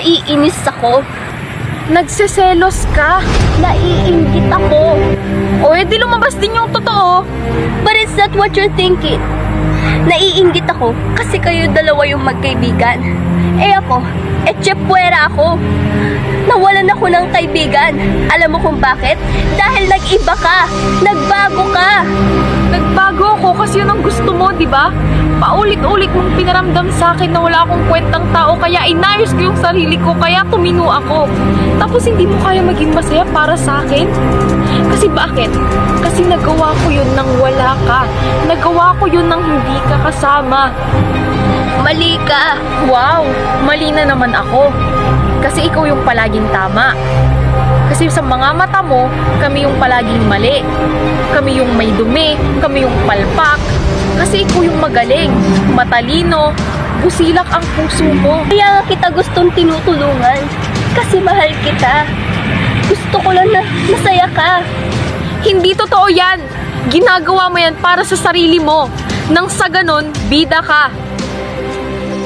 Naiinis ako. Nagseselos ka. Naiinggit ako. O edi lumabas din yung totoo. But it's not what you're thinking. Naiinggit ako kasi kayo dalawa yung magkaibigan. Eh ako, etchepuera ako. Nawalan ako ng kaibigan. Alam mo kung bakit? Dahil nag-iba ka. Nagbago ka. Nagbago ako kasi yun ang gusto mo, di ba? Paulit-ulit mong pinaramdam sa akin na wala akong kwentang tao, kaya inayos ko yung sarili ko, kaya tumino ako. Tapos hindi mo kaya maging masaya para sa akin? Kasi bakit? Kasi nagawa ko yun nang wala ka. Nagawa ko yun nang hindi ka kasama. Mali ka. Wow, mali na naman ako. Kasi ikaw yung palaging tama. Kasi sa mga mata mo, kami yung palaging mali. Kami yung may dumi, kami yung palpak. Kasi ikaw yung magaling, matalino, busilak ang puso mo. Kaya nga kita gustong tinutulungan. Kasi mahal kita. Gusto ko lang na masaya ka. Hindi totoo yan. Ginagawa mo yan para sa sarili mo. Nang sa ganon, bida ka.